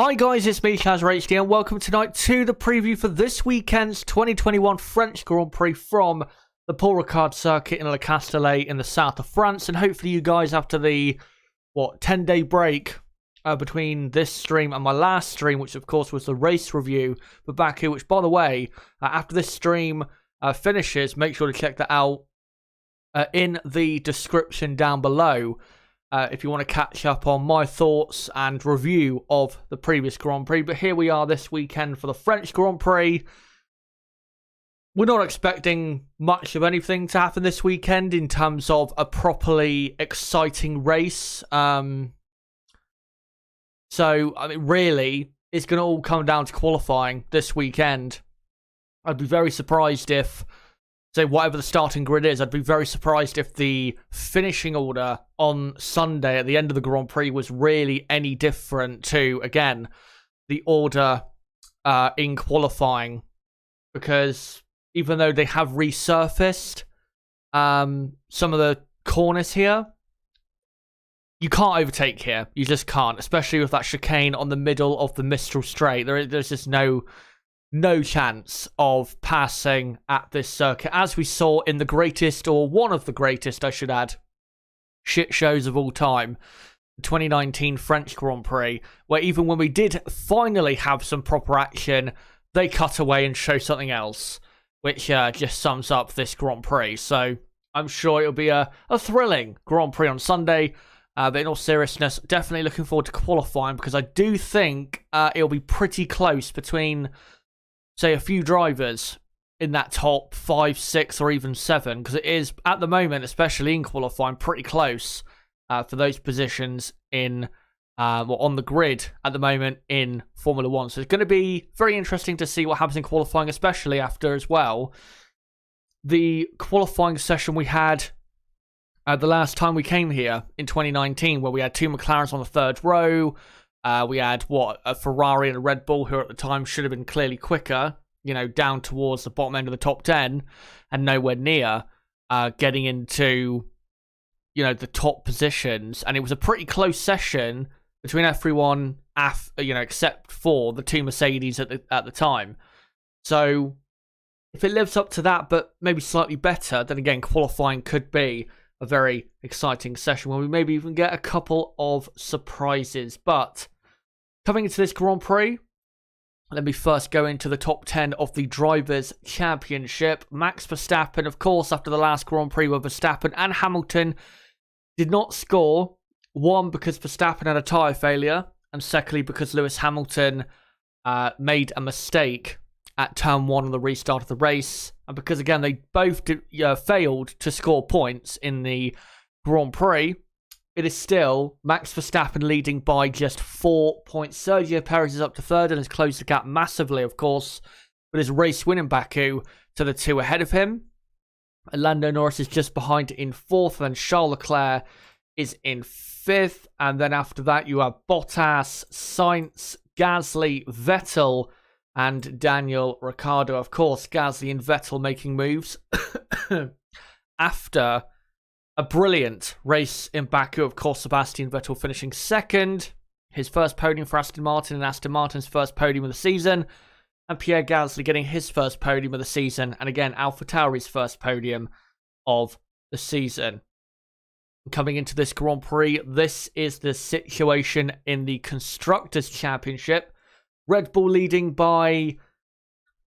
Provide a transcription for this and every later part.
Hi guys, it's me, HD, and welcome tonight to the preview for this weekend's 2021 French Grand Prix from the Paul Ricard circuit in Le Castellet in the south of France. And hopefully you guys, after the, 10-day break between this stream and my last stream, which of course was the race review for Baku, which by the way, after this stream finishes, make sure to check that out in the description down below. If you want to catch up on my thoughts and review of the previous Grand Prix. But here we are this weekend for the French Grand Prix. We're not expecting much of anything to happen this weekend in terms of a properly exciting race. So, I mean, really, it's going to all come down to qualifying this weekend. I'd be very surprised if, say, whatever the starting grid is, I'd be very surprised if the finishing order on Sunday at the end of the Grand Prix was really any different to, again, the order in qualifying. Because even though they have resurfaced some of the corners here, you can't overtake here. You just can't, especially with that chicane on the middle of the Mistral Straight. There's just no chance of passing at this circuit, as we saw in the greatest, or one of the greatest, I should add, shit shows of all time, the 2019 French Grand Prix, where even when we did finally have some proper action, they cut away and show something else, which just sums up this Grand Prix. So I'm sure it'll be a thrilling Grand Prix on Sunday. But in all seriousness, definitely looking forward to qualifying, because I do think it'll be pretty close between, say, a few drivers in that top 5, 6, or even 7, because it is, at the moment, especially in qualifying, pretty close for those positions in on the grid at the moment in Formula 1. So it's going to be very interesting to see what happens in qualifying, especially after, as well, the qualifying session we had the last time we came here in 2019, where we had 2 McLarens on the third row. We had, a Ferrari and a Red Bull, who at the time should have been clearly quicker, down towards the bottom end of the top 10, and nowhere near getting into, the top positions. And it was a pretty close session between everyone, except for the 2 Mercedes at the time. So if it lives up to that, but maybe slightly better, then again, qualifying could be a very exciting session where we maybe even get a couple of surprises. But coming into this Grand Prix, let me first go into the top 10 of the Drivers' Championship. Max Verstappen, of course, after the last Grand Prix, where Verstappen and Hamilton did not score. One, because Verstappen had a tyre failure, and secondly, because Lewis Hamilton made a mistake at turn 1 on the restart of the race, and because, again, they both failed to score points in the Grand Prix. It is still Max Verstappen leading by just 4 points. Sergio Perez is up to third and has closed the gap massively, of course, with his race win in Baku to the 2 ahead of him. Lando Norris is just behind in 4th, and Charles Leclerc is in 5th. And then after that, you have Bottas, Sainz, Gasly, Vettel, and Daniel Ricciardo. Of course, Gasly and Vettel making moves after a brilliant race in Baku. Of course, Sebastian Vettel finishing 2nd. His first podium for Aston Martin, and Aston Martin's first podium of the season. And Pierre Gasly getting his first podium of the season. And again, AlphaTauri's first podium of the season. Coming into this Grand Prix, this is the situation in the Constructors' Championship. Red Bull leading by,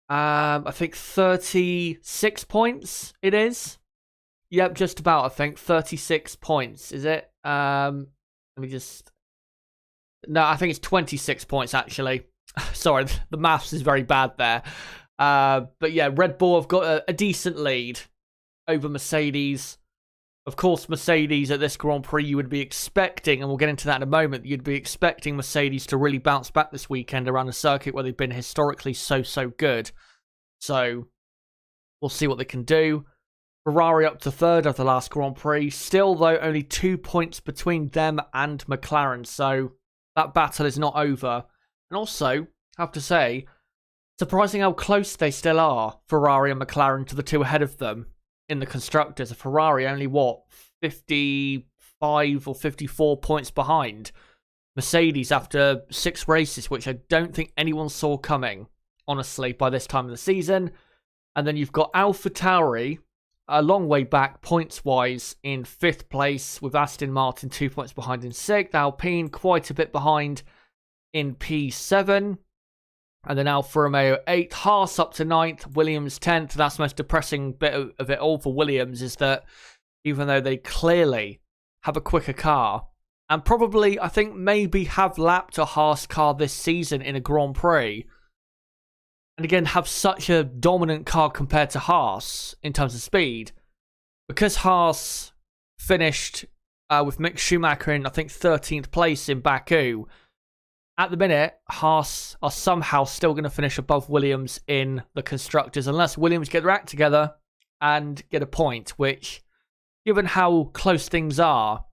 I think, 36 points, it is. Yep, just about, I think. 36 points, is it? Let me just... No, I think it's 26 points, actually. Sorry, the maths is very bad there. But yeah, Red Bull have got a decent lead over Mercedes. Of course, Mercedes at this Grand Prix, you would be expecting, and we'll get into that in a moment, you'd be expecting Mercedes to really bounce back this weekend around a circuit where they've been historically so good. So, we'll see what they can do. Ferrari up to third of the last Grand Prix. Still, though, only 2 points between them and McLaren. So, that battle is not over. And also, I have to say, surprising how close they still are, Ferrari and McLaren, to the 2 ahead of them in the Constructors. A Ferrari only, 55 or 54 points behind Mercedes after 6 races, which I don't think anyone saw coming, honestly, by this time of the season. And then you've got AlphaTauri, a long way back points-wise, in 5th place, with Aston Martin 2 points behind in 6th. Alpine quite a bit behind in P7. And then Alfa Romeo 8th. Haas up to 9th. Williams 10th. That's the most depressing bit of it all for Williams, is that even though they clearly have a quicker car, and probably, I think, maybe have lapped a Haas car this season in a Grand Prix, and again, have such a dominant car compared to Haas in terms of speed, because Haas finished with Mick Schumacher in, I think, 13th place in Baku. At the minute, Haas are somehow still going to finish above Williams in the Constructors, unless Williams get their act together and get a point, which, given how close things are,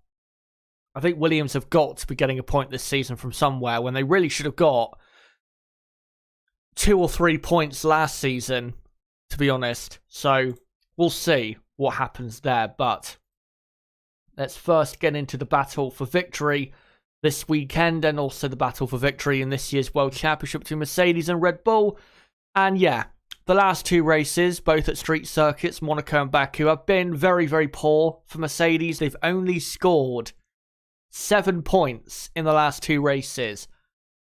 I think Williams have got to be getting a point this season from somewhere, when they really should have got 2 or 3 points last season, to be honest. So we'll see what happens there. But let's first get into the battle for victory this weekend, and also the battle for victory in this year's World Championship between Mercedes and Red Bull. And yeah, the last 2 races, both at street circuits, Monaco and Baku, have been very, very poor for Mercedes. They've only scored 7 points in the last 2 races,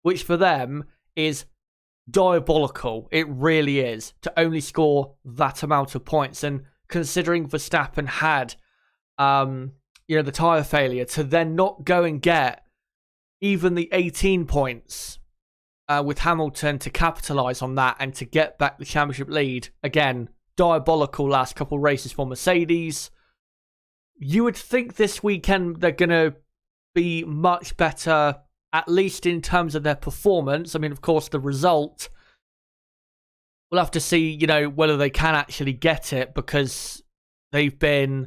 which for them is diabolical. It really is, to only score that amount of points. And considering Verstappen had, the tyre failure, to then not go and get even the 18 points with Hamilton to capitalise on that and to get back the championship lead. Again, diabolical last couple of races for Mercedes. You would think this weekend they're going to be much better, at least in terms of their performance. I mean, of course, the result, we'll have to see, whether they can actually get it, because they've been,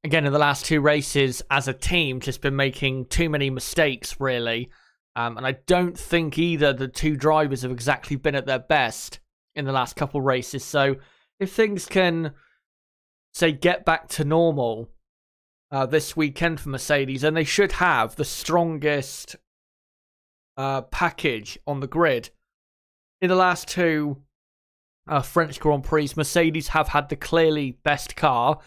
again, in the last 2 races as a team, just been making too many mistakes, really. And I don't think either the 2 drivers have exactly been at their best in the last couple of races. So if things can, say, get back to normal this weekend for Mercedes, and they should have the strongest package on the grid. In the last 2 French Grand Prix, Mercedes have had the clearly best car.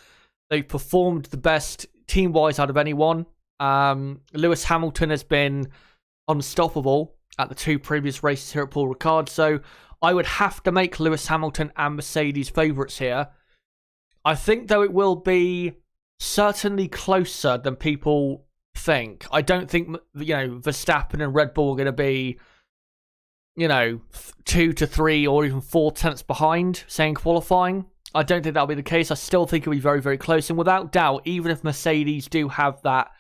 They've performed the best team-wise out of anyone. Lewis Hamilton has been unstoppable at the 2 previous races here at Paul Ricard, so I would have to make Lewis Hamilton and Mercedes favourites here. I think, though, it will be certainly closer than people think. I don't think, Verstappen and Red Bull are going to be, 2 to 3 or even 4 tenths behind, say, in qualifying. I don't think that'll be the case. I still think it'll be very, very close. And without doubt, even if Mercedes do have that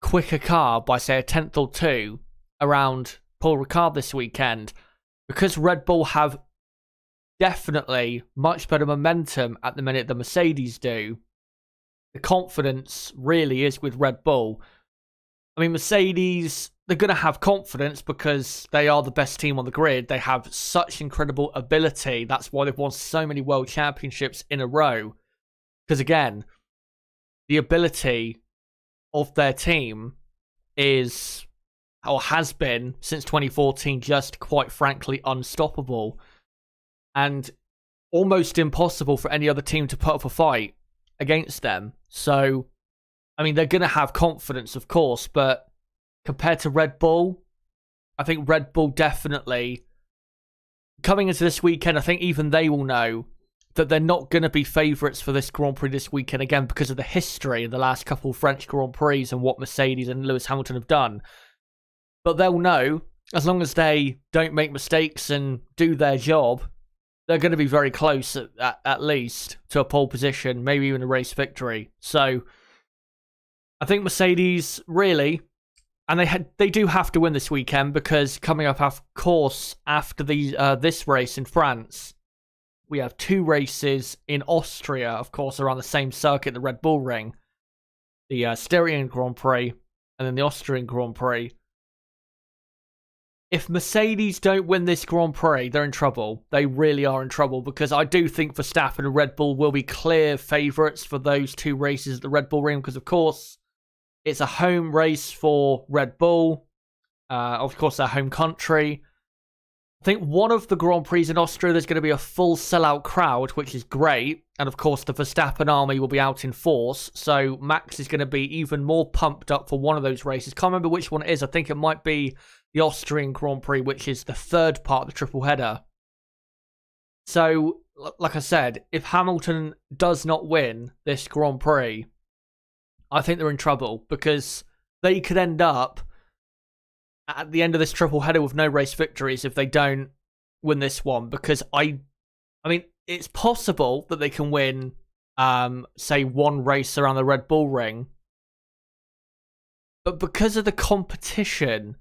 quicker car by, say, a tenth or 2 around Paul Ricard this weekend, because Red Bull have definitely much better momentum at the minute than Mercedes do, the confidence really is with Red Bull. I mean, Mercedes, they're going to have confidence because they are the best team on the grid. They have such incredible ability. That's why they've won so many world championships in a row. Because again, the ability of their team is, or has been since 2014, just quite frankly unstoppable. And almost impossible for any other team to put up a fight against them. So, I mean, they're going to have confidence, of course, but compared to Red Bull, I think Red Bull definitely, coming into this weekend, I think even they will know that they're not going to be favourites for this Grand Prix this weekend, again, because of the history of the last couple of French Grand Prix and what Mercedes and Lewis Hamilton have done. But they'll know, as long as they don't make mistakes and do their job, they're going to be very close, at least, to a pole position, maybe even a race victory. So, I think Mercedes, really, and they do have to win this weekend, because coming up, of course, after this race in France, we have 2 races in Austria, of course, around the same circuit, the Red Bull Ring, the Styrian Grand Prix, and then the Austrian Grand Prix. If Mercedes don't win this Grand Prix, they're in trouble. They really are in trouble, because I do think Verstappen and Red Bull will be clear favourites for those 2 races at the Red Bull Ring, because, of course, it's a home race for Red Bull. Of course, their home country. I think one of the Grand Prix in Austria, there's going to be a full sellout crowd, which is great. And of course, the Verstappen army will be out in force. So Max is going to be even more pumped up for one of those races. Can't remember which one it is. I think it might be the Austrian Grand Prix, which is the third part of the triple header. So, like I said, if Hamilton does not win this Grand Prix, I think they're in trouble because they could end up at the end of this triple header with no race victories if they don't win this one. Because I mean, it's possible that they can win, say, one race around the Red Bull ring, but because of the competition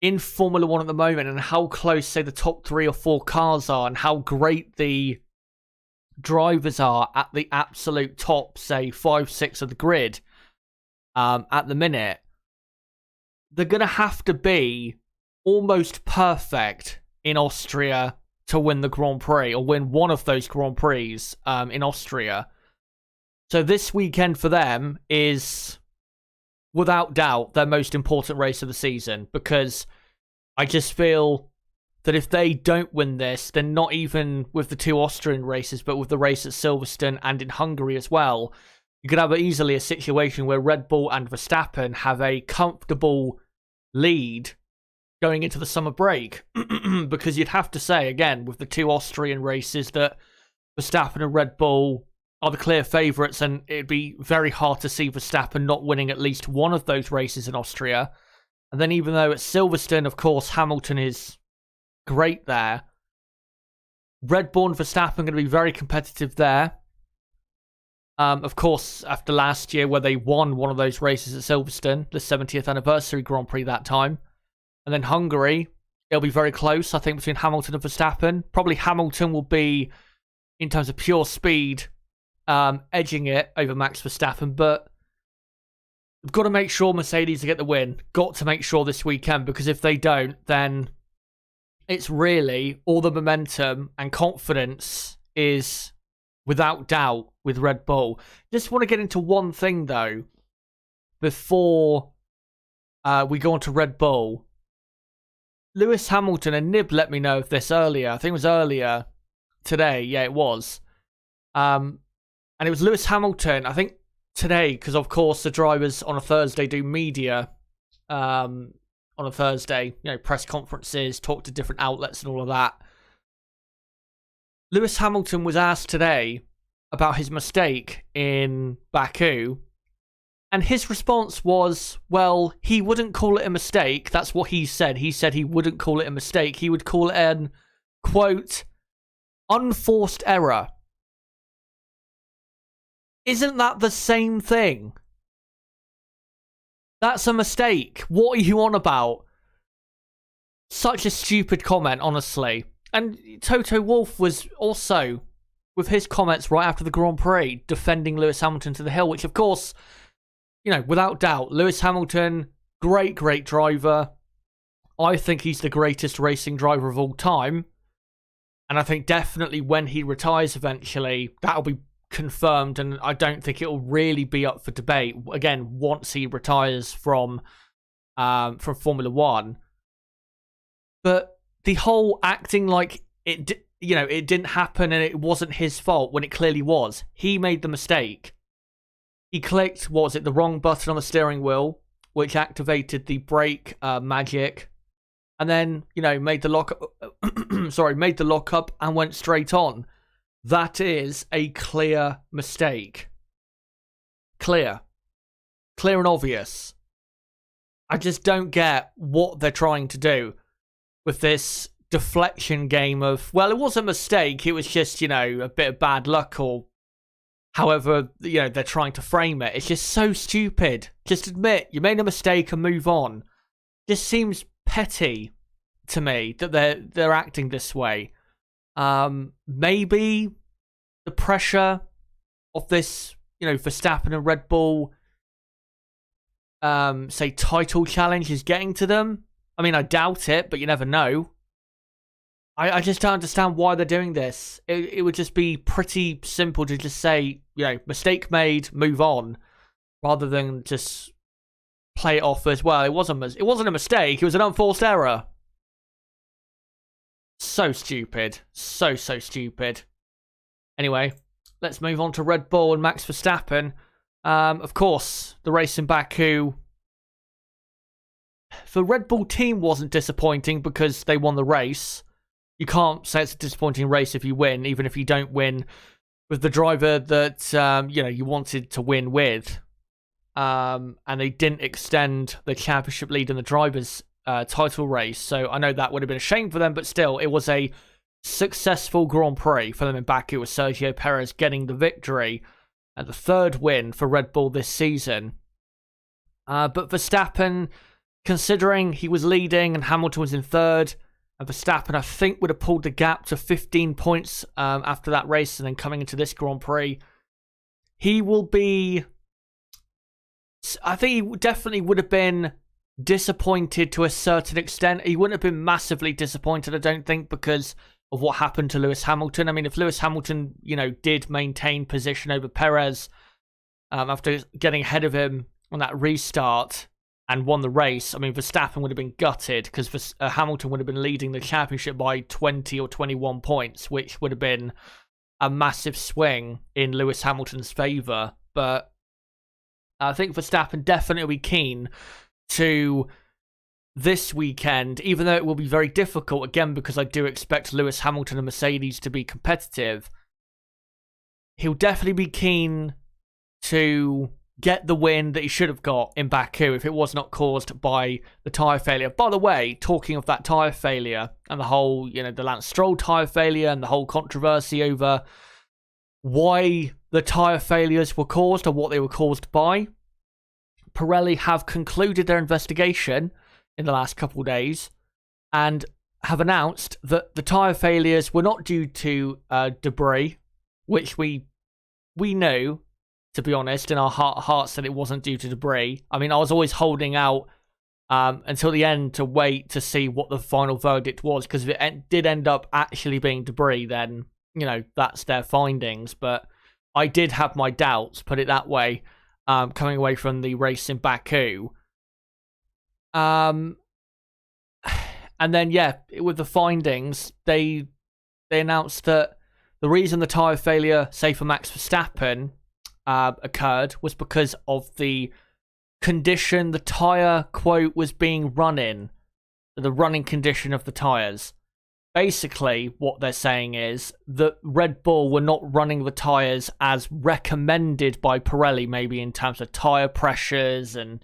in Formula 1 at the moment and how close, say, the top 3 or 4 cars are and how great the drivers are at the absolute top, say, 5, 6 of the grid at the minute, they're going to have to be almost perfect in Austria to win the Grand Prix or win one of those Grand Prix in Austria. So this weekend for them is, without doubt, their most important race of the season, because I just feel that if they don't win this, then not even with the 2 Austrian races, but with the race at Silverstone and in Hungary as well, you could have easily a situation where Red Bull and Verstappen have a comfortable lead going into the summer break. Because you'd have to say, again, with the 2 Austrian races, that Verstappen and Red Bull are the clear favourites, and it'd be very hard to see Verstappen not winning at least one of those races in Austria. And then even though at Silverstone, of course, Hamilton is great there, Red Bull and Verstappen are going to be very competitive there. Of course, after last year where they won one of those races at Silverstone, the 70th anniversary Grand Prix that time. And then Hungary, it'll be very close, I think, between Hamilton and Verstappen. Probably Hamilton will be, in terms of pure speed, edging it over Max Verstappen. But we've got to make sure Mercedes get the win. Got to make sure this weekend, because if they don't, then it's really all the momentum and confidence is without doubt with Red Bull. Just want to get into one thing, though, before we go on to Red Bull. Lewis Hamilton, and Nib let me know of this earlier. I think it was earlier today. Yeah, it was. And it was Lewis Hamilton, I think today, because of course the drivers on a Thursday do media on a Thursday, you know, press conferences, talk to different outlets and all of that. Lewis Hamilton was asked today about his mistake in Baku, and his response was, well, he wouldn't call it a mistake. That's what he said. He said he wouldn't call it a mistake. He would call it an, quote, unforced error. Isn't that the same thing? That's a mistake. What are you on about? Such a stupid comment, honestly. And Toto Wolff was also, with his comments right after the Grand Prix, defending Lewis Hamilton to the hill, which of course, you know, without doubt, Lewis Hamilton, great driver. I think he's the greatest racing driver of all time. And I think definitely when he retires eventually, that'll be confirmed, and I don't think it'll really be up for debate again once he retires from Formula 1. But the whole acting like it didn't happen and it wasn't his fault when it clearly was. He made the mistake. He clicked, what was it, the wrong button on the steering wheel, which activated the brake magic, and then, you know, made the lock made the lockup and went straight on. That is a clear mistake. Clear and obvious. I just don't get what they're trying to do with this deflection game of, well, it was a mistake, it was just, you know, a bit of bad luck, or however, you know, they're trying to frame it. It's just so stupid. Just admit you made a mistake and move on. Just seems petty to me that they're acting this way. Maybe the pressure of this, you know, Verstappen and Red Bull, say, title challenge is getting to them. I mean, I doubt it, but you never know. I just don't understand why they're doing this. It would just be pretty simple to just say, you know, mistake made, move on, rather than just play it off as well. It wasn't a mistake. It was an unforced error. So stupid. So stupid. Anyway, let's move on to Red Bull and Max Verstappen. Of course, the race in Baku. The Red Bull team wasn't disappointing because they won the race. You can't say it's a disappointing race if you win, even if you don't win with the driver that you wanted to win with. And they didn't extend the championship lead in the drivers' title race. So I know that would have been a shame for them, but still, it was a successful Grand Prix for them in Baku, with Sergio Perez getting the victory and the third win for Red Bull this season. But Verstappen, considering he was leading and Hamilton was in third, and Verstappen, I think, would have pulled the gap to 15 points after that race, and then coming into this Grand Prix, he will be... I think he definitely would have been disappointed to a certain extent. He wouldn't have been massively disappointed, I don't think, because of what happened to Lewis Hamilton. I mean, if Lewis Hamilton, did maintain position over Perez after getting ahead of him on that restart and won the race, I mean, Verstappen would have been gutted because Hamilton would have been leading the championship by 20 or 21 points, which would have been a massive swing in Lewis Hamilton's favour. But I think Verstappen definitely will be keen to this weekend, even though it will be very difficult, again, because I do expect Lewis Hamilton and Mercedes to be competitive. He'll definitely be keen to get the win that he should have got in Baku if it was not caused by the tyre failure. By the way, talking of that tyre failure and the whole, the Lance Stroll tyre failure and the whole controversy over why the tyre failures were caused or what they were caused by, Pirelli have concluded their investigation in the last couple of days and have announced that the tyre failures were not due to debris, which we knew, to be honest, in our hearts that it wasn't due to debris. I mean, I was always holding out until the end to wait to see what the final verdict was, because if it did end up actually being debris, then, that's their findings. But I did have my doubts, put it that way, coming away from the race in Baku. And then, with the findings, they announced that the reason the tyre failure, say for Max Verstappen, occurred was because of the condition the tyre, quote, was being run in, the running condition of the tyres. Basically, what they're saying is that Red Bull were not running the tyres as recommended by Pirelli, maybe in terms of tyre pressures and,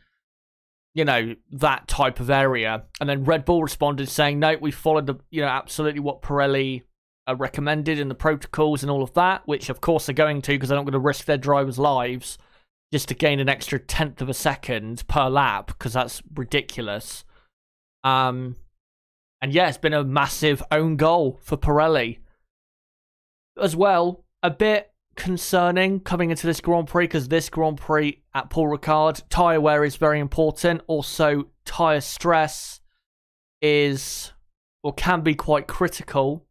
that type of area. And then Red Bull responded saying, no, we followed absolutely what Pirelli recommended in the protocols and all of that, which of course they're going to, because they're not going to risk their drivers' lives just to gain an extra 1/10 of a second per lap, because that's ridiculous. And it's been a massive own goal for Pirelli. As well, a bit concerning coming into this Grand Prix, because this Grand Prix at Paul Ricard, tyre wear is very important. Also, tyre stress is, or can be, quite critical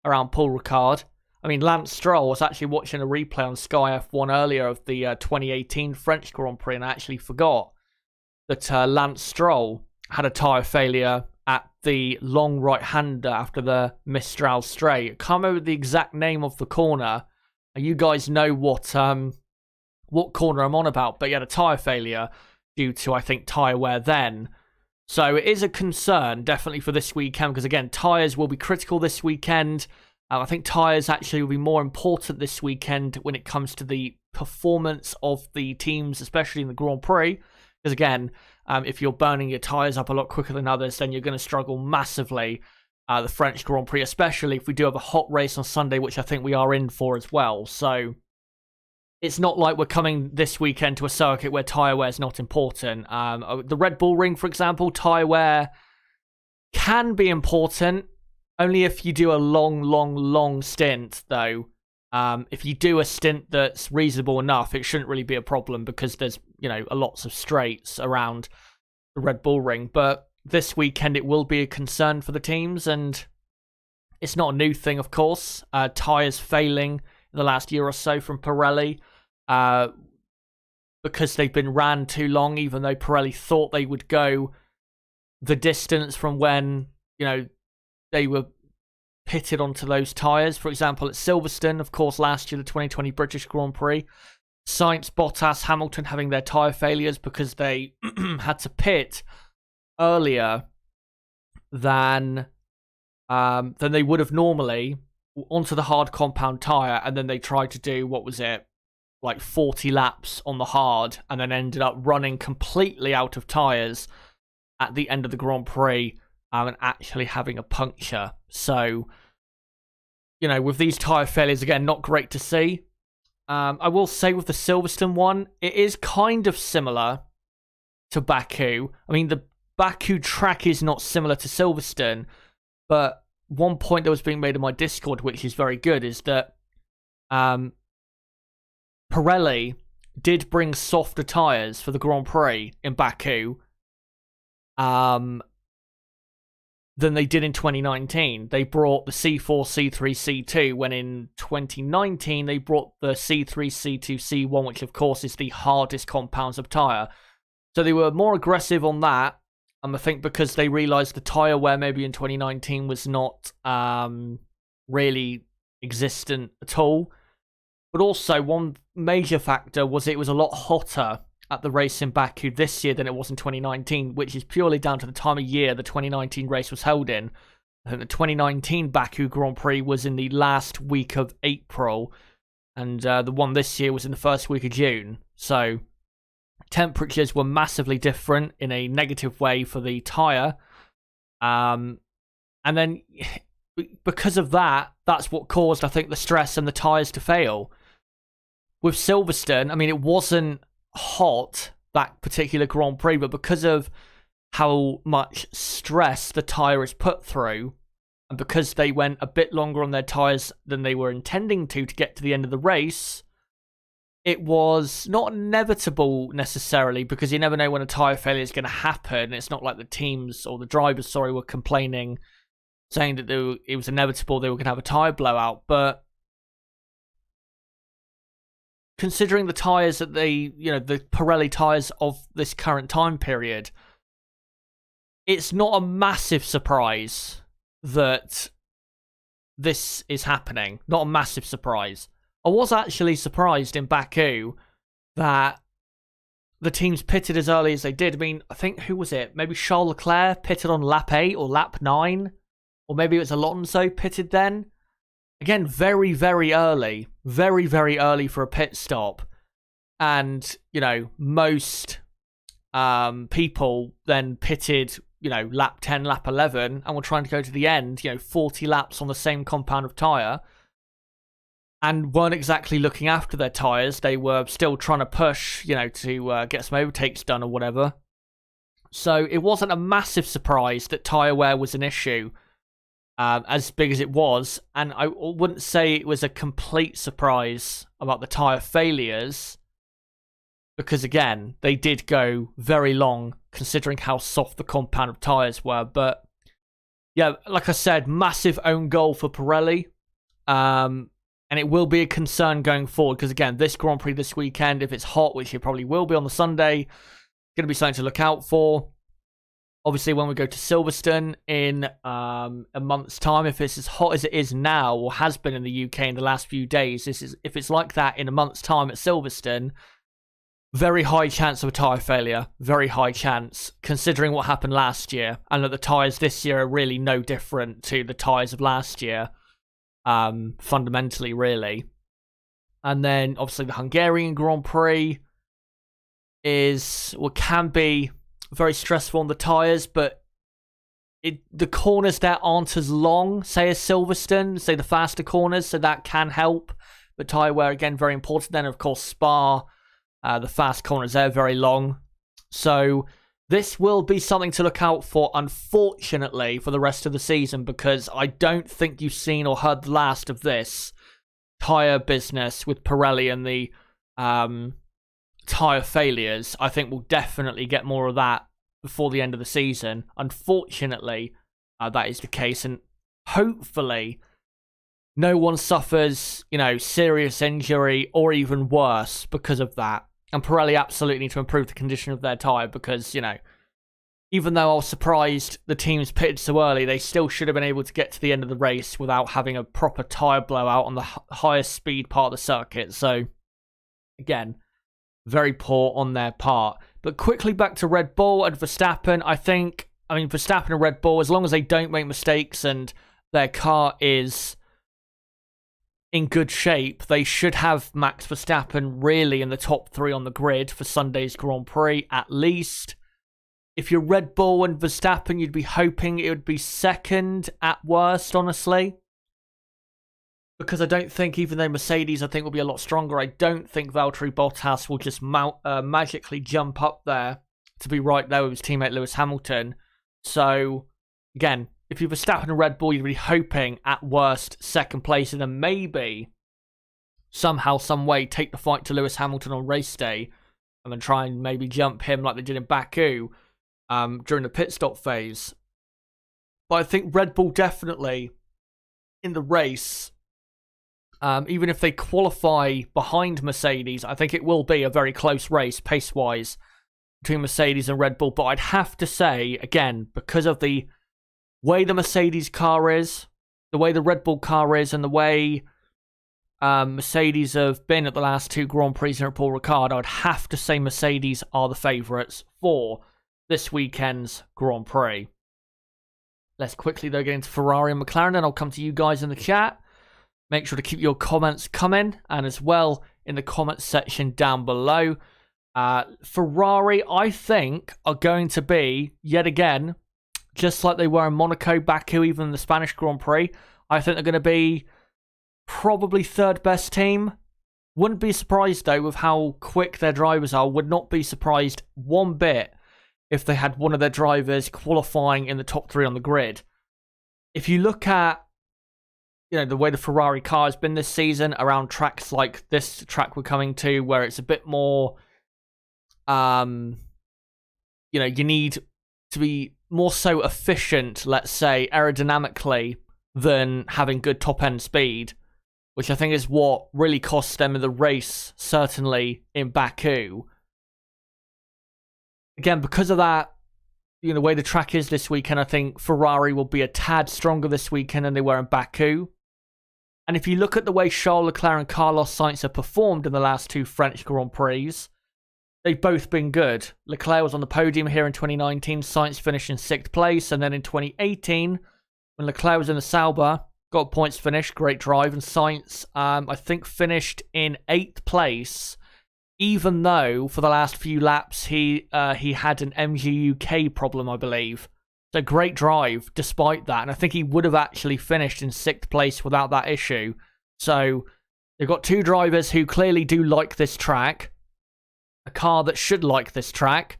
around Paul Ricard. I mean, Lance Stroll, I was actually watching a replay on Sky F1 earlier of the 2018 French Grand Prix, and I actually forgot that Lance Stroll had a tyre failure at the long right-hander after the Mistral straight. I can't remember the exact name of the corner. You guys know what corner I'm on about, but he had a tyre failure due to, I think, tyre wear then. So it is a concern, definitely, for this weekend, because, again, tyres will be critical this weekend. I think tyres actually will be more important this weekend when it comes to the performance of the teams, especially in the Grand Prix. Because, again, if you're burning your tyres up a lot quicker than others, then you're going to struggle massively the French Grand Prix, especially if we do have a hot race on Sunday, which I think we are in for as well. So it's not like we're coming this weekend to a circuit where tyre wear is not important. The Red Bull Ring, for example, tyre wear can be important, only if you do a long stint, though. If you do a stint that's reasonable enough, it shouldn't really be a problem, because there's, lots of straights around the Red Bull Ring. But this weekend it will be a concern for the teams, and it's not a new thing, of course. Tyres failing in the last year or so from Pirelli. because they've been ran too long, even though Pirelli thought they would go the distance from when, they were pitted onto those tyres. For example, at Silverstone, of course, last year, the 2020 British Grand Prix, Sainz, Bottas, Hamilton having their tyre failures because they had to pit earlier than they would have normally onto the hard compound tyre, and then they tried to do, 40 laps on the hard, and then ended up running completely out of tyres at the end of the Grand Prix and actually having a puncture. So, with these tyre failures, again, not great to see. I will say with the Silverstone one, it is kind of similar to Baku. I mean, the Baku track is not similar to Silverstone, but one point that was being made in my Discord, which is very good, is that Pirelli did bring softer tyres for the Grand Prix in Baku than they did in 2019. They brought the C4, C3, C2, when in 2019 they brought the C3, C2, C1, which of course is the hardest compounds of tyre. So they were more aggressive on that, I think because they realised the tyre wear maybe in 2019 was not really existent at all. But also, one major factor was it was a lot hotter at the race in Baku this year than it was in 2019, which is purely down to the time of year the 2019 race was held in. I think the 2019 Baku Grand Prix was in the last week of April, and the one this year was in the first week of June. So temperatures were massively different in a negative way for the tyre. And then because of that, that's what caused, I think, the stress and the tyres to fail. With Silverstone, I mean, it wasn't hot, that particular Grand Prix, but because of how much stress the tyre is put through, and because they went a bit longer on their tyres than they were intending to get to the end of the race, it was not inevitable necessarily, because you never know when a tyre failure is going to happen. It's not like the teams, or the drivers, were complaining, saying that it was inevitable they were going to have a tyre blowout, but considering the tyres that the Pirelli tyres of this current time period, it's not a massive surprise that this is happening. Not a massive surprise. I was actually surprised in Baku that the teams pitted as early as they did. I mean, I think, who was it? Maybe Charles Leclerc pitted on lap 8 or lap 9. Or maybe it was Alonso pitted then. Again, very, very early. Very, very early for a pit stop. And, most people then pitted, lap 10, lap 11, and were trying to go to the end, 40 laps on the same compound of tyre, and weren't exactly looking after their tyres. They were still trying to push, to get some overtakes done or whatever. So it wasn't a massive surprise that tyre wear was an issue. As big as it was, and I wouldn't say it was a complete surprise about the tyre failures, because again, they did go very long considering how soft the compound of tyres were. But yeah, like I said, massive own goal for Pirelli, and it will be a concern going forward, because again, this Grand Prix this weekend, if it's hot, which it probably will be on the Sunday, going to be something to look out for. Obviously, when we go to Silverstone in a month's time, if it's as hot as it is now, or has been in the UK in the last few days, if it's like that in a month's time at Silverstone, very high chance of a tyre failure. Very high chance, considering what happened last year, and that the tyres this year are really no different to the tyres of last year, fundamentally, really. And then, obviously, the Hungarian Grand Prix can be very stressful on the tyres, but the corners there aren't as long, say, as Silverstone, say the faster corners, so that can help. But tyre wear, again, very important. Then, of course, Spa, the fast corners there, very long. So this will be something to look out for, unfortunately, for the rest of the season, because I don't think you've seen or heard the last of this tyre business with Pirelli and the tyre failures. I think we'll definitely get more of that before the end of the season. Unfortunately, that is the case, and hopefully no one suffers, serious injury or even worse because of that. And Pirelli absolutely need to improve the condition of their tyre because, you know, even though I was surprised the teams pitted so early, they still should have been able to get to the end of the race without having a proper tyre blowout on the highest speed part of the circuit. So, again, very poor on their part. But quickly back to Red Bull and Verstappen. Verstappen and Red Bull, as long as they don't make mistakes and their car is in good shape, they should have Max Verstappen really in the top 3 on the grid for Sunday's Grand Prix, at least. If you're Red Bull and Verstappen, you'd be hoping it would be second at worst, honestly. Because I don't think, even though Mercedes, I think, will be a lot stronger, I don't think Valtteri Bottas will just magically jump up there to be right there with his teammate Lewis Hamilton. So, again, if you're Verstappen and Red Bull, you'd be hoping, at worst, second place, and then maybe, somehow, some way, take the fight to Lewis Hamilton on race day, and then try and maybe jump him like they did in Baku during the pit stop phase. But I think Red Bull definitely, in the race, even if they qualify behind Mercedes, I think it will be a very close race, pace-wise, between Mercedes and Red Bull. But I'd have to say, again, because of the way the Mercedes car is, the way the Red Bull car is, and the way Mercedes have been at the last 2 Grand Prix here at Paul Ricard, I would have to say Mercedes are the favourites for this weekend's Grand Prix. Let's quickly, though, get into Ferrari and McLaren, and I'll come to you guys in the chat. Make sure to keep your comments coming, and as well in the comments section down below. Ferrari, I think, are going to be, yet again, just like they were in Monaco, Baku, even the Spanish Grand Prix. I think they're going to be probably 3rd best team. Wouldn't be surprised, though, with how quick their drivers are. Would not be surprised one bit if they had one of their drivers qualifying in the top 3 on the grid. If you look at, you know, the way the Ferrari car has been this season around tracks like this track we're coming to, where it's a bit more, you need to be more so efficient, let's say, aerodynamically, than having good top-end speed, which I think is what really cost them in the race, certainly in Baku. Again, because of that, the way the track is this weekend, I think Ferrari will be a tad stronger this weekend than they were in Baku. And if you look at the way Charles Leclerc and Carlos Sainz have performed in the last 2 French Grand Prix, they've both been good. Leclerc was on the podium here in 2019, Sainz finished in 6th place, and then in 2018, when Leclerc was in the Sauber, got points finish, great drive, and Sainz, I think, finished in 8th place, even though for the last few laps he had an MGUK problem, I believe. So great drive despite that, and I think he would have actually finished in 6th place without that issue. So they've got 2 drivers who clearly do like this track, a car that should like this track.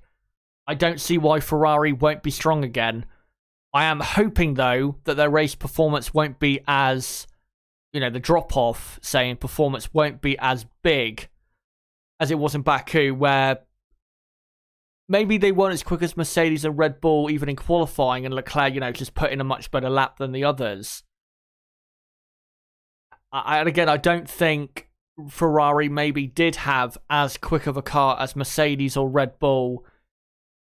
I don't see why Ferrari won't be strong again. I am hoping, though, that their race performance won't be as, the drop-off, say, in performance won't be as big as it was in Baku, where maybe they weren't as quick as Mercedes and Red Bull, even in qualifying, and Leclerc, just put in a much better lap than the others. And again, I don't think Ferrari maybe did have as quick of a car as Mercedes or Red Bull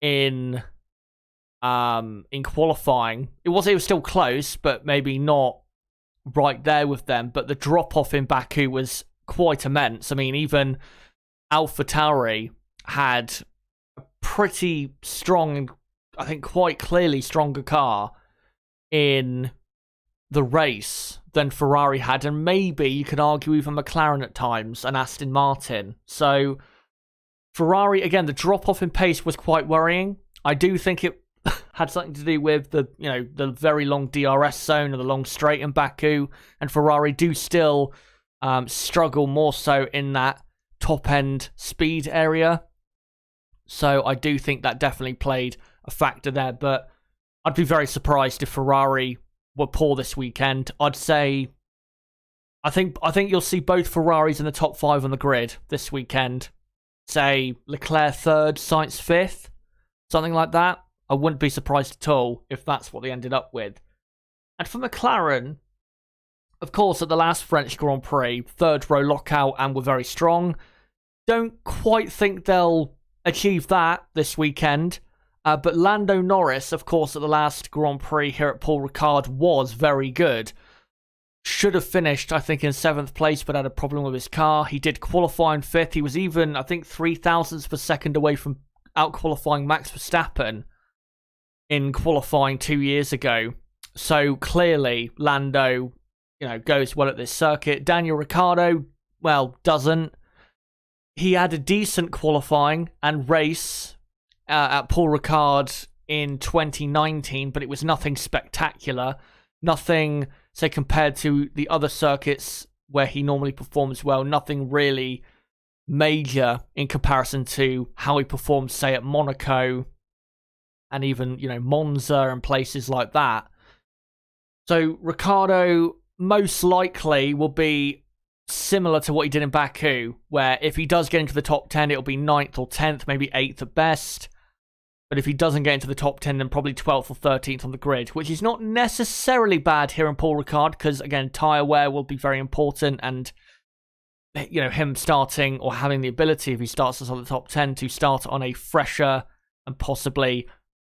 in qualifying. It was still close, but maybe not right there with them. But the drop-off in Baku was quite immense. I mean, even AlphaTauri had a pretty strong, I think quite clearly stronger car in the race than Ferrari had, and maybe you could argue even McLaren at times and Aston Martin. So Ferrari, again, the drop-off in pace was quite worrying. I do think it had something to do with the very long DRS zone and the long straight in Baku, and Ferrari do still struggle more so in that top-end speed area. So I do think that definitely played a factor there, but I'd be very surprised if Ferrari were poor this weekend. I'd say I think you'll see both Ferraris in the top 5 on the grid this weekend. Say Leclerc 3rd, Sainz 5th, something like that. I wouldn't be surprised at all if that's what they ended up with. And for McLaren, of course, at the last French Grand Prix, 3rd row lockout and were very strong. don't quite think they'll achieve that this weekend. But Lando Norris, of course, at the last Grand Prix here at Paul Ricard was very good. Should have finished, I think, in 7th place, but had a problem with his car. He did qualify in 5th. He was even, I think, 0.003 of a second away from out-qualifying Max Verstappen in qualifying 2 years ago. So clearly, Lando, goes well at this circuit. Daniel Ricciardo, well, doesn't. He had a decent qualifying and race at Paul Ricard in 2019, but it was nothing spectacular. Nothing, say, compared to the other circuits where he normally performs well, nothing really major in comparison to how he performs, say, at Monaco and even, Monza and places like that. So Ricciardo most likely will be similar to what he did in Baku, where if he does get into the top 10, it'll be 9th or 10th, maybe 8th at best. But if he doesn't get into the top 10, then probably 12th or 13th on the grid, which is not necessarily bad here in Paul Ricard, because, again, tyre wear will be very important, and, him starting or having the ability, if he starts us on the top 10, to start on a fresher and possibly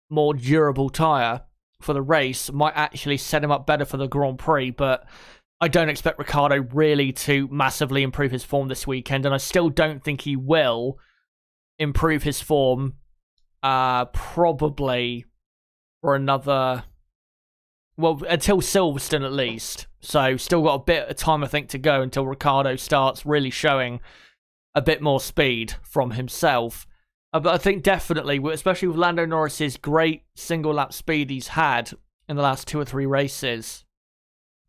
more durable tyre for the race might actually set him up better for the Grand Prix, but I don't expect Ricciardo really to massively improve his form this weekend, and I still don't think he will improve his form probably for another, until Silverstone at least. So still got a bit of time, I think, to go until Ricciardo starts really showing a bit more speed from himself. But I think definitely, especially with Lando Norris's great single lap speed he's had in the last 2 or 3 races,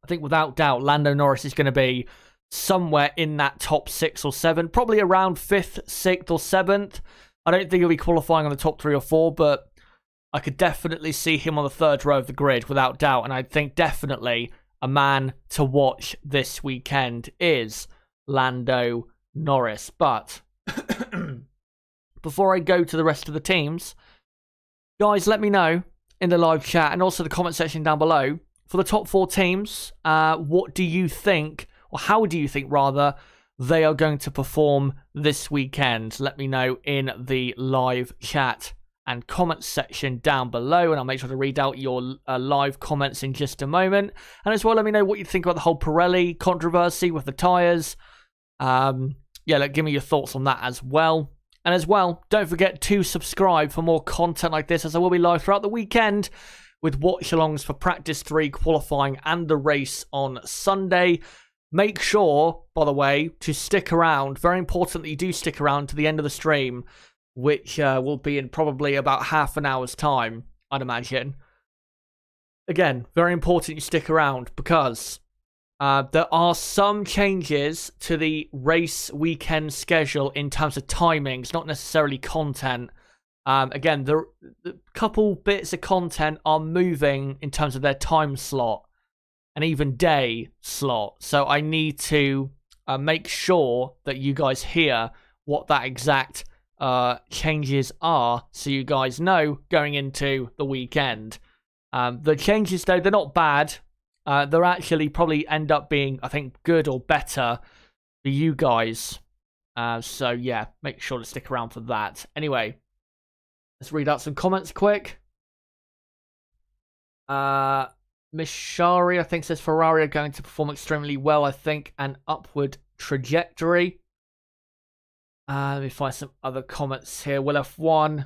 I think without doubt Lando Norris is going to be somewhere in that top 6 or 7, probably around 5th, 6th or 7th. I don't think he'll be qualifying on the top 3 or 4, but I could definitely see him on the 3rd row of the grid without doubt. And I think definitely a man to watch this weekend is Lando Norris. But before I go to the rest of the teams, guys, let me know in the live chat and also the comment section down below, for the top 4 teams, what do you think, or how do you think rather, they are going to perform this weekend? Let me know in the live chat and comment section down below, and I'll make sure to read out your live comments in just a moment. And as well, let me know what you think about the whole Pirelli controversy with the tyres. Give me your thoughts on that as well. And as well, don't forget to subscribe for more content like this, as I will be live throughout the weekend with watch-alongs for Practice 3, qualifying, and the race on Sunday. Make sure, by the way, to stick around. Very important that you do stick around to the end of the stream, which will be in probably about half an hour's time, I'd imagine. Again, very important you stick around, because there are some changes to the race weekend schedule in terms of timings, not necessarily content. Again, the couple bits of content are moving in terms of their time slot and even day slot. So I need to make sure that you guys hear what that exact changes are, so you guys know going into the weekend. The changes, though, they're not bad. They're actually probably end up being, I think, good or better for you guys. So yeah, make sure to stick around for that. Anyway, let's read out some comments quick. Miss Shari, I think, says Ferrari are going to perform extremely well, I think, an upward trajectory. Let me find some other comments here. Will F1.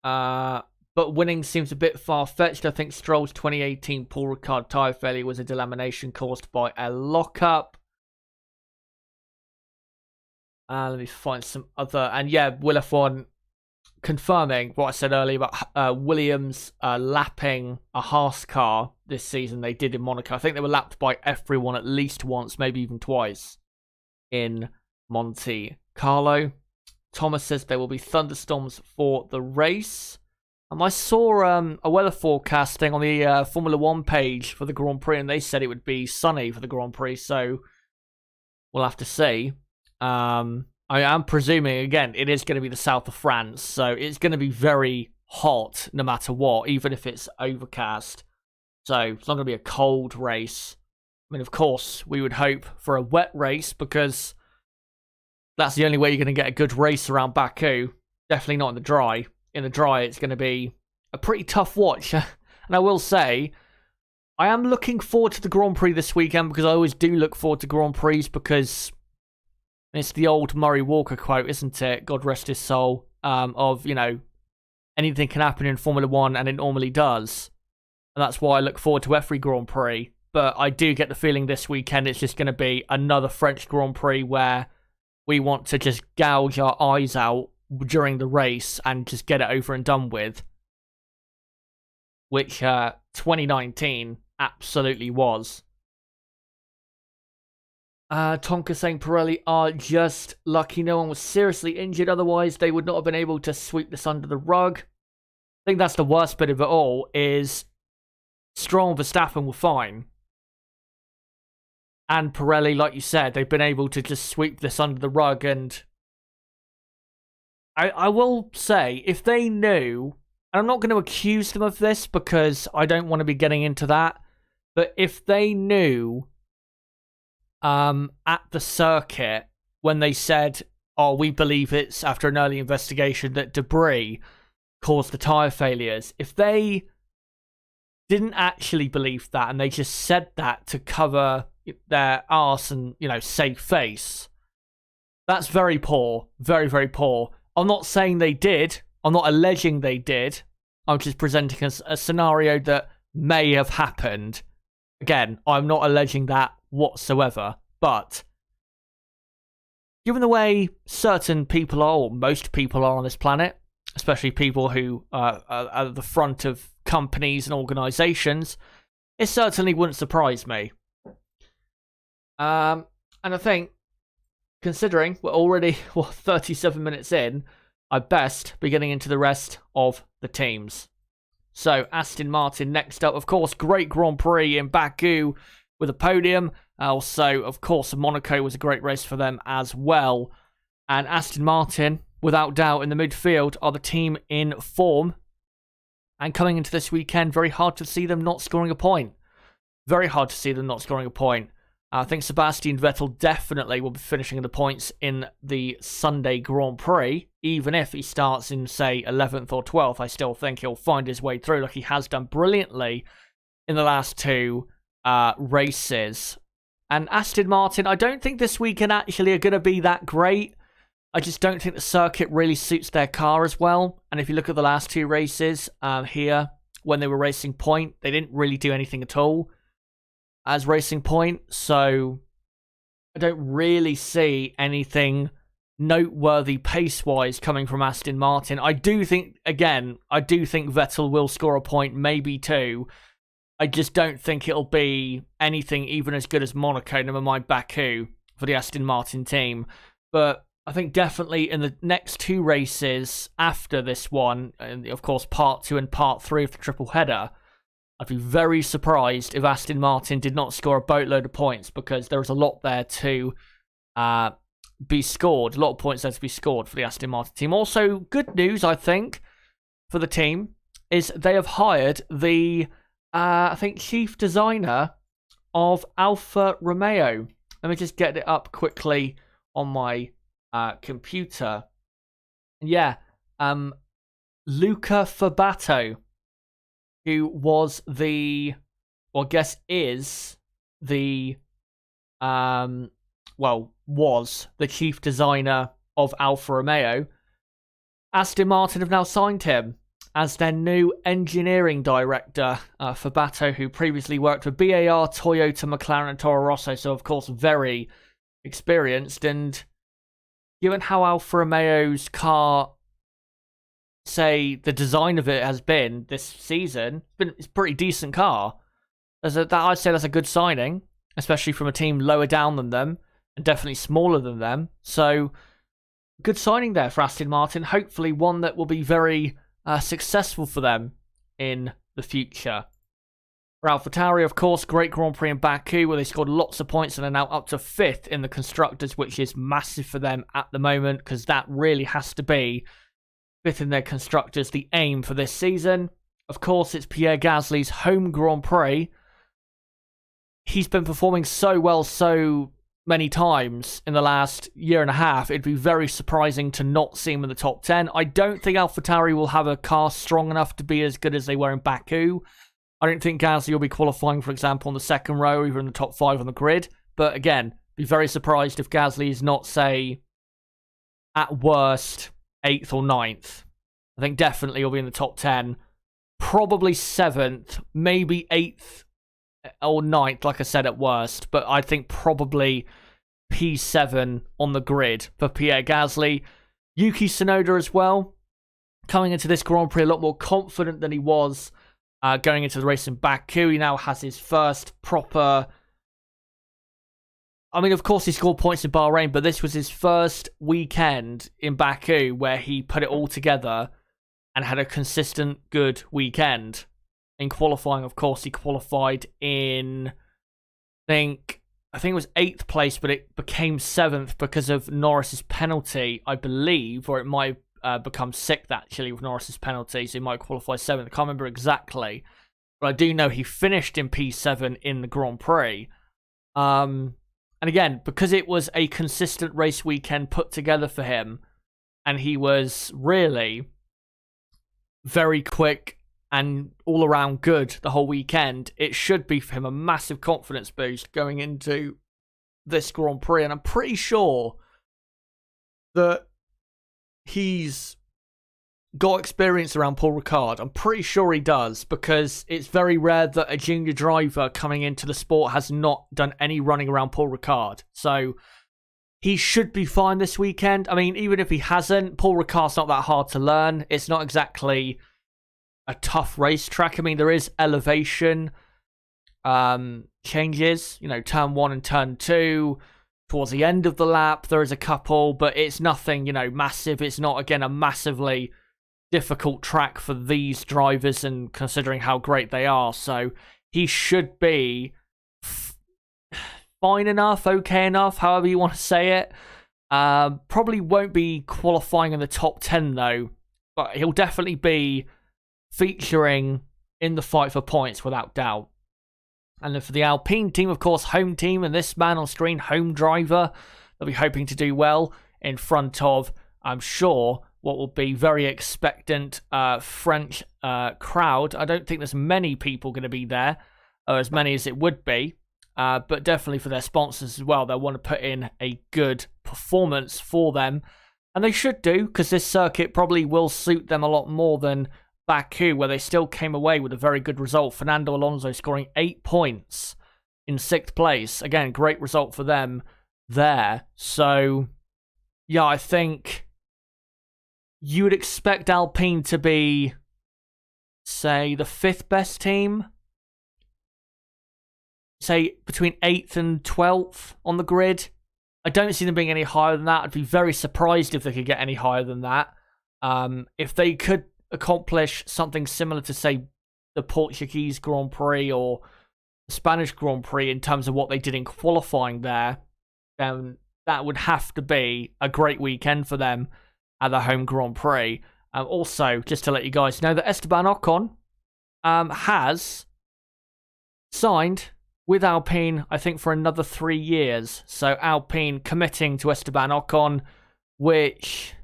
But winning seems a bit far-fetched. I think Stroll's 2018 Paul Ricard tyre failure was a delamination caused by a lockup. Let me find some other... And yeah, Will F1 confirming what I said earlier about Williams lapping a Haas car this season. They did in Monaco. I think they were lapped by everyone at least once, maybe even twice, in Monte Carlo. Thomas says there will be thunderstorms for the race. I saw a weather forecasting on the Formula 1 page for the Grand Prix, and they said it would be sunny for the Grand Prix, so we'll have to see. I am presuming, again, it is going to be the south of France, so it's going to be very hot no matter what, even if it's overcast. So it's not going to be a cold race. I mean, of course, we would hope for a wet race, because That's the only way you're going to get a good race around Baku. Definitely not in the dry. In the dry, it's going to be a pretty tough watch. And I will say, I am looking forward to the Grand Prix this weekend because I always do look forward to Grand Prix because it's the old Murray Walker quote, isn't it? God rest his soul. Of, you know, anything can happen in Formula 1 and it normally does. And that's why I look forward to every Grand Prix. But I do get the feeling this weekend it's just going to be another French Grand Prix where we want to just gouge our eyes out during the race and just get it over and done with. Which 2019 absolutely was. Tonka saying Pirelli are just lucky no one was seriously injured. Otherwise, they would not have been able to sweep this under the rug. I think that's the worst bit of it all is Stroll and Verstappen were fine. And Pirelli, like you said, they've been able to just sweep this under the rug. And I will say, if they knew, and I'm not going to accuse them of this because I don't want to be getting into that, but if they knew at the circuit when they said, oh, we believe it's after an early investigation that debris caused the tyre failures, if they didn't actually believe that and they just said that to cover their arse and, you know, save face, that's very poor. Very, very poor. I'm not saying they did. I'm not alleging they did. I'm just presenting a scenario that may have happened. Again, I'm not alleging that whatsoever. But given the way certain people are, or most people are on this planet, especially people who are at the front of companies and organisations, it certainly wouldn't surprise me. And I think, considering we're already 37 minutes in, I'd best be getting into the rest of the teams. So, Aston Martin next up. Of course, great Grand Prix in Baku with a podium. Also, of course, Monaco was a great race for them as well. And Aston Martin, without doubt, in the midfield, are the team in form. And coming into this weekend, very hard to see them not scoring a point. Very hard to see them not scoring a point. I think Sebastian Vettel definitely will be finishing the points in the Sunday Grand Prix. Even if he starts in, say, 11th or 12th, I still think he'll find his way through like he has done brilliantly in the last two races. And Aston Martin, I don't think this weekend actually are going to be that great. I just don't think the circuit really suits their car as well. And if you look at the last two races here, when they were racing point, they didn't really do anything at all as Racing Point, so I don't really see anything noteworthy pace-wise coming from Aston Martin. I do think Vettel will score a point, maybe two. I just don't think it'll be anything even as good as Monaco, never mind Baku, for the Aston Martin team. But I think definitely in the next two races after this one, and of course Part 2 and Part 3 of the triple header, I'd be very surprised if Aston Martin did not score a boatload of points because there is a lot there to be scored. A lot of points there to be scored for the Aston Martin team. Also, good news, I think, for the team is they have hired the, I think, chief designer of Alfa Romeo. Let me just get it up quickly on my computer. Yeah, Luca Fabato, who was the, well, I guess is the, was the chief designer of Alfa Romeo. Aston Martin have now signed him as their new engineering director. Fabato, who previously worked for BAR, Toyota, McLaren, and Toro Rosso, so of course very experienced. And given how Alfa Romeo's car, say, the design of it has been this season, it's a pretty decent car. I'd say that's a good signing, especially from a team lower down than them and definitely smaller than them. So, good signing there for Aston Martin. Hopefully one that will be very successful for them in the future. For AlphaTauri, of course, great Grand Prix in Baku where they scored lots of points and are now up to 5th in the Constructors, which is massive for them at the moment because that really has to be 5th in their Constructors, the aim for this season. Of course, it's Pierre Gasly's home Grand Prix. He's been performing so well so many times in the last year and a half, it'd be very surprising to not see him in the top 10. I don't think AlphaTauri will have a car strong enough to be as good as they were in Baku. I don't think Gasly will be qualifying, for example, on the second row or even in the top 5 on the grid. But again, be very surprised if Gasly is not, say, at worst, 8th or 9th. I think definitely he'll be in the top 10. Probably 7th, maybe 8th or 9th, like I said, at worst. But I think probably P7 on the grid for Pierre Gasly. Yuki Tsunoda as well, coming into this Grand Prix a lot more confident than he was going into the race in Baku. He now has his first proper... I mean, of course, he scored points in Bahrain, but this was his first weekend in Baku where he put it all together and had a consistent, good weekend. In qualifying, of course, he qualified in, I think it was 8th place, but it became 7th because of Norris's penalty, I believe, or it might have become 6th, actually, with Norris's penalty, so he might qualify 7th. I can't remember exactly, but I do know he finished in P7 in the Grand Prix. And again, because it was a consistent race weekend put together for him, and he was really very quick and all around good the whole weekend, it should be for him a massive confidence boost going into this Grand Prix. And I'm pretty sure that he's got experience around Paul Ricard. I'm pretty sure he does, because it's very rare that a junior driver coming into the sport has not done any running around Paul Ricard. So he should be fine this weekend. I mean, even if he hasn't, Paul Ricard's not that hard to learn. It's not exactly a tough racetrack. I mean, there is elevation changes, turn 1 and turn 2. Towards the end of the lap, there is a couple, but it's nothing, massive. It's not, again, a massively difficult track for these drivers, and considering how great they are. So he should be fine enough, okay enough, however you want to say it. Probably won't be qualifying in the top 10 though, but he'll definitely be featuring in the fight for points without doubt. And then for the Alpine team, of course, home team, and this man on screen, home driver, they'll be hoping to do well in front of, I'm sure, what will be very expectant French crowd. I don't think there's many people going to be there, or as many as it would be. But definitely for their sponsors as well, they'll want to put in a good performance for them. And they should do, because this circuit probably will suit them a lot more than Baku, where they still came away with a very good result. Fernando Alonso scoring 8 points in 6th place. Again, great result for them there. So, yeah, I think you would expect Alpine to be, say, the 5th best team. Say between 8th and 12th on the grid. I don't see them being any higher than that. I'd be very surprised if they could get any higher than that. If they could accomplish something similar to, say, the Portuguese Grand Prix or the Spanish Grand Prix in terms of what they did in qualifying there, then that would have to be a great weekend for them at the home Grand Prix. Also, just to let you guys know that Esteban Ocon has signed with Alpine, I think, for another 3 years. So Alpine committing to Esteban Ocon, which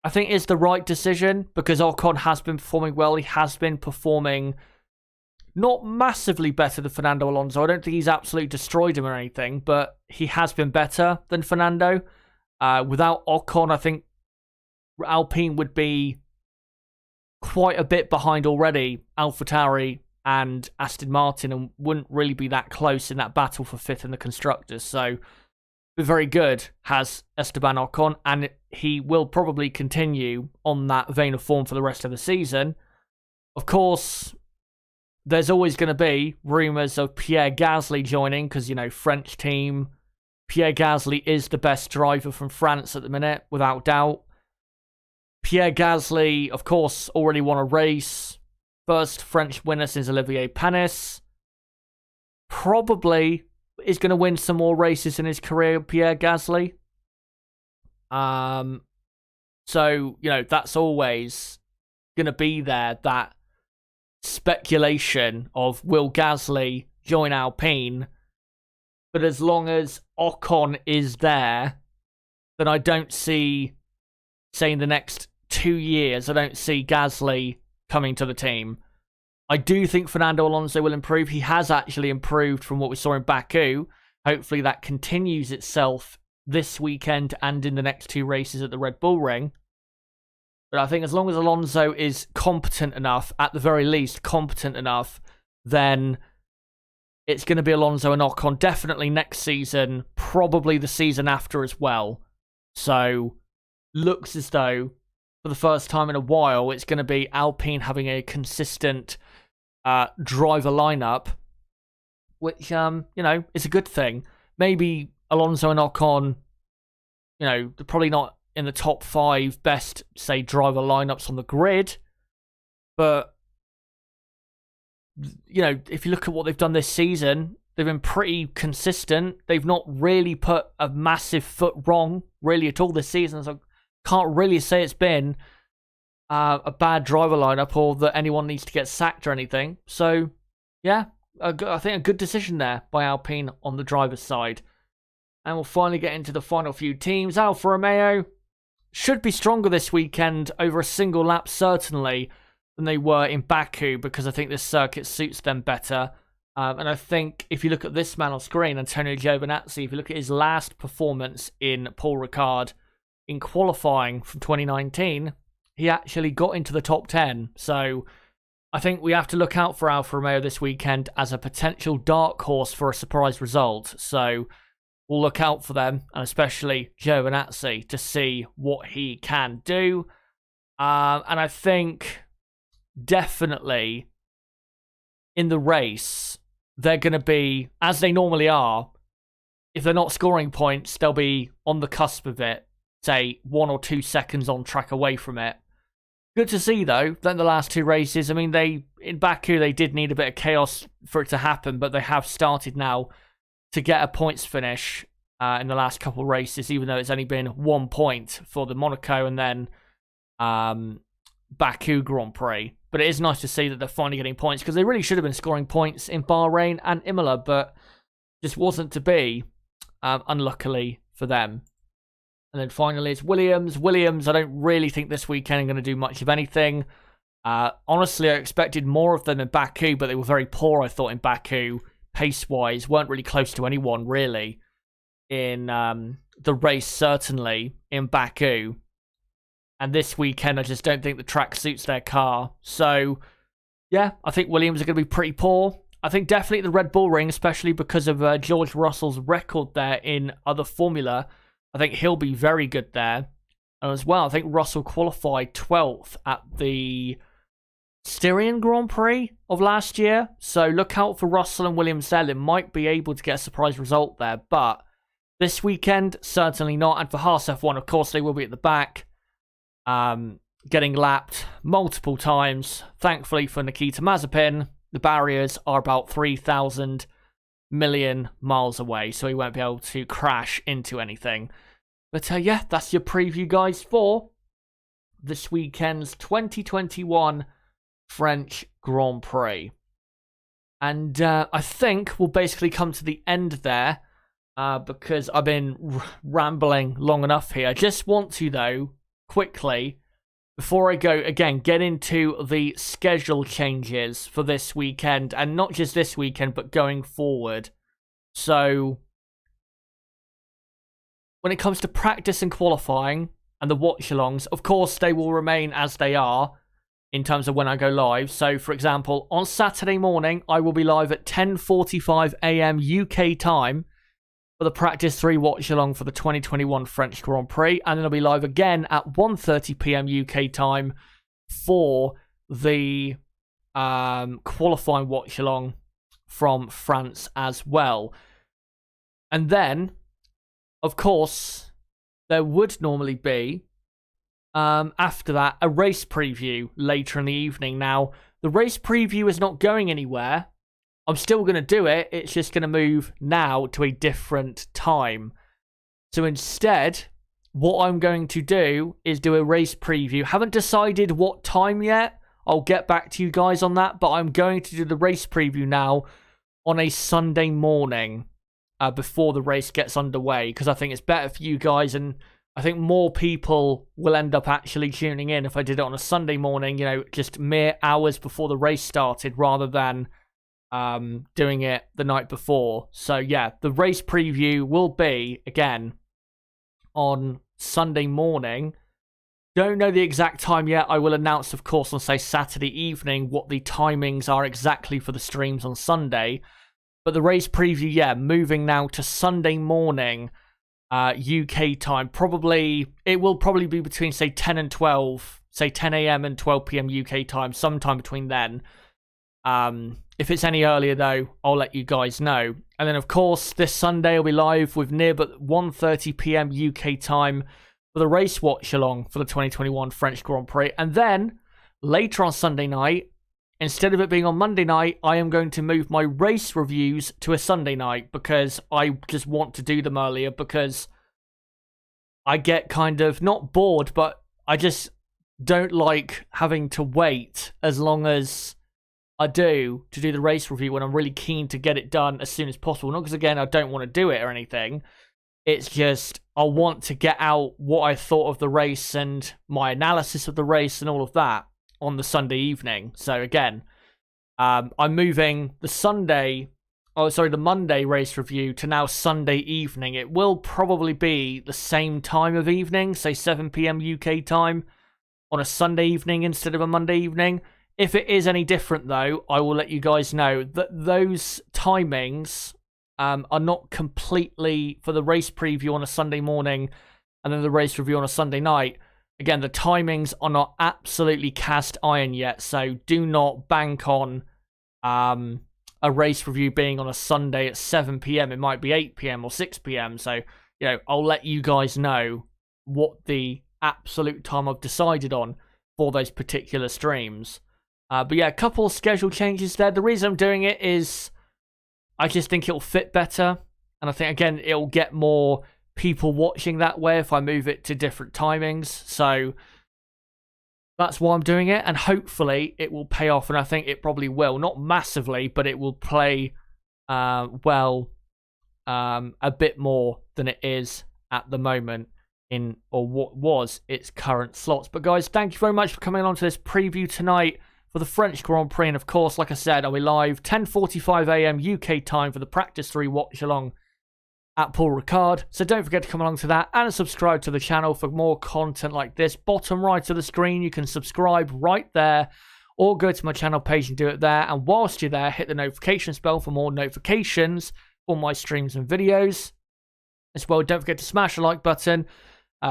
I think is the right decision, because Ocon has been performing well. He has been performing not massively better than Fernando Alonso. I don't think he's absolutely destroyed him or anything, but he has been better than Fernando. Without Ocon, I think Alpine would be quite a bit behind already AlphaTauri and Aston Martin, and wouldn't really be that close in that battle for 5th in the Constructors. So, very good has Esteban Ocon, and he will probably continue on that vein of form for the rest of the season. Of course, there's always going to be rumours of Pierre Gasly joining, because, French team. Pierre Gasly is the best driver from France at the minute, without doubt. Pierre Gasly, of course, already won a race. First French winner since Olivier Panis. Probably is going to win some more races in his career, Pierre Gasly. So, that's always going to be there, that speculation of will Gasly join Alpine. But as long as Ocon is there, then I don't see, say, in the next 2 years, I don't see Gasly coming to the team. I do think Fernando Alonso will improve. He has actually improved from what we saw in Baku. Hopefully that continues itself this weekend and in the next 2 races at the Red Bull Ring. But I think as long as Alonso is competent enough, at the very least competent enough, then it's going to be Alonso and Ocon definitely next season, probably the season after as well. So looks as though for the first time in a while, it's going to be Alpine having a consistent driver lineup, which, is a good thing. Maybe Alonso and Ocon, they're probably not in the top 5 best, say, driver lineups on the grid. But, if you look at what they've done this season, they've been pretty consistent. They've not really put a massive foot wrong, really, at all this season. So can't really say it's been a bad driver lineup or that anyone needs to get sacked or anything. So, yeah, I think a good decision there by Alpine on the driver's side. And we'll finally get into the final few teams. Alfa Romeo should be stronger this weekend over a single lap, certainly, than they were in Baku, because I think this circuit suits them better. And I think if you look at this man on screen, Antonio Giovinazzi, if you look at his last performance in Paul Ricard in qualifying from 2019, he actually got into the top 10. So I think we have to look out for Alfa Romeo this weekend as a potential dark horse for a surprise result. So we'll look out for them, and especially Giovinazzi, to see what he can do. And I think definitely in the race, they're going to be, as they normally are, if they're not scoring points, they'll be on the cusp of it, say 1 or 2 seconds on track away from it. Good to see, though, that in the last 2 races, I mean, in Baku, they did need a bit of chaos for it to happen, but they have started now to get a points finish in the last couple of races, even though it's only been 1 point for the Monaco and then Baku Grand Prix. But it is nice to see that they're finally getting points, because they really should have been scoring points in Bahrain and Imola, but just wasn't to be, unluckily for them. And then finally, it's Williams. Williams, I don't really think this weekend are going to do much of anything. Honestly, I expected more of them in Baku, but they were very poor, I thought, in Baku, pace-wise. Weren't really close to anyone, really, in the race, certainly, in Baku. And this weekend, I just don't think the track suits their car. So, yeah, I think Williams are going to be pretty poor. I think definitely the Red Bull Ring, especially because of George Russell's record there in other Formula. I think he'll be very good there. And as well, I think Russell qualified 12th at the Styrian Grand Prix of last year. So look out for Russell and Williams there. They might be able to get a surprise result there. But this weekend, certainly not. And for Haas F1, of course, they will be at the back, getting lapped multiple times. Thankfully for Nikita Mazepin, the barriers are about 3,000 million miles away, so he won't be able to crash into anything. But yeah, that's your preview, guys, for this weekend's 2021 French Grand Prix. And I think we'll basically come to the end there, because I've been rambling long enough here. I just want to, though, quickly, before I go, again, get into the schedule changes for this weekend, and not just this weekend, but going forward. So, when it comes to practice and qualifying, and the watch-alongs, of course, they will remain as they are, in terms of when I go live. So, for example, on Saturday morning, I will be live at 10:45 AM UK time, for the Practice 3 watch-along for the 2021 French Grand Prix. And then I'll be live again at 1:30 PM UK time for the qualifying watch-along from France as well. And then, of course, there would normally be, after that, a race preview later in the evening. Now, the race preview is not going anywhere. I'm still going to do it. It's just going to move now to a different time. So instead, what I'm going to do is do a race preview. Haven't decided what time yet. I'll get back to you guys on that. But I'm going to do the race preview now on a Sunday morning. before the race gets underway, because I think it's better for you guys, and I think more people will end up actually tuning in if I did it on a Sunday morning, you know, just mere hours before the race started, rather than doing it the night before. So yeah, the race preview will be, again, on Sunday morning. Don't know the exact time yet. I will announce, of course, on, say, Saturday evening what the timings are exactly for the streams on Sunday. But the race preview, yeah, moving now to Sunday morning UK time. It will probably be between, say, 10 and 12, say 10 a.m. and 12 p.m. UK time, sometime between then. If it's any earlier, though, I'll let you guys know. And then, of course, this Sunday I'll be live with Nib at 1:30 p.m. UK time for the race watch-along for the 2021 French Grand Prix. And then, later on Sunday night, instead of it being on Monday night, I am going to move my race reviews to a Sunday night, because I just want to do them earlier, because I get kind of, not bored, but I just don't like having to wait as long as I do to do the race review when I'm really keen to get it done as soon as possible. Not because, again, I don't want to do it or anything. It's just I want to get out what I thought of the race and my analysis of the race and all of that on the Sunday evening. So again, I'm moving the Monday race review to now Sunday evening. It will probably be the same time of evening, say 7 p.m. UK time on a Sunday evening instead of a Monday evening. If it is any different, though, I will let you guys know that those timings are not completely for the race preview on a Sunday morning and then the race review on a Sunday night. Again, the timings are not absolutely cast iron yet, so do not bank on a race review being on a Sunday at 7 p.m. It might be 8 p.m. or 6 p.m. So, you know, I'll let you guys know what the absolute time I've decided on for those particular streams. But yeah, a couple of schedule changes there. The reason I'm doing it is I just think it'll fit better. And I think, again, it'll get more people watching that way if I move it to different timings. So that's why I'm doing it. And hopefully it will pay off. And I think it probably will. Not massively, but it will play a bit more than it is at the moment in, or what was its current slots. But guys, thank you very much for coming on to this preview tonight for the French Grand Prix. And of course, like I said, I'll be live 10:45 a.m. UK time for the Practice 3 watch along at Paul Ricard. So don't forget to come along to that and subscribe to the channel for more content like this. Bottom right of the screen, you can subscribe right there, or go to my channel page and do it there. And whilst you're there, hit the notifications bell for more notifications for my streams and videos. As well, don't forget to smash the like button.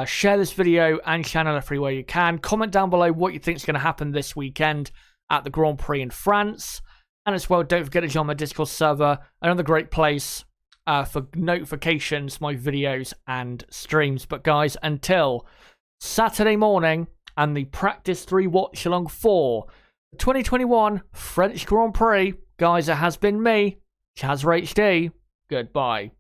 Share this video and channel everywhere you can. Comment down below what you think is going to happen this weekend at the Grand Prix in France. And as well, don't forget to join my Discord server, another great place for notifications, my videos and streams. But guys, until Saturday morning and the Practice 3 watch along for the 2021 French Grand Prix, guys, it has been me, Chaz HD. Goodbye.